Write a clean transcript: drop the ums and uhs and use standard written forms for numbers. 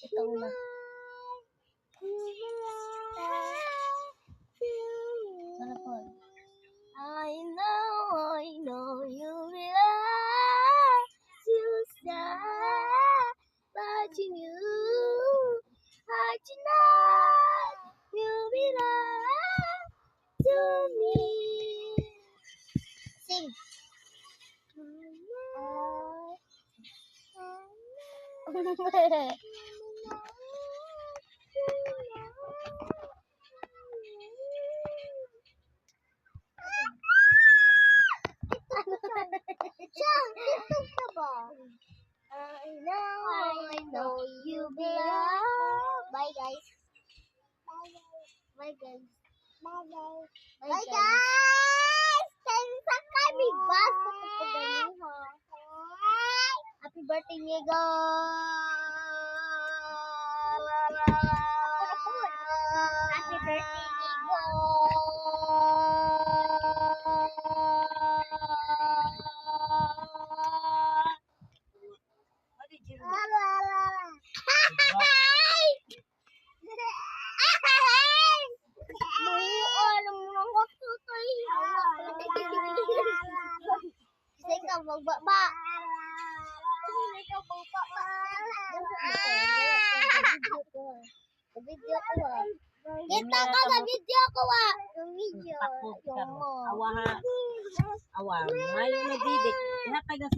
Ito na. Ano po? I know you belong to start watching you. Tonight you belong to me. Sing. I know you belong. Bye guys. Bye guys. Bye guys. Sa kami bus Happy birthday Niego. Happy birthday Niego. Ikaw magbaba. Ikaw magbaba. Video ko ah. Kita ka sa video ko ah. Yung video. Awa ha. Awa. Ngayon na didik. Ihatag na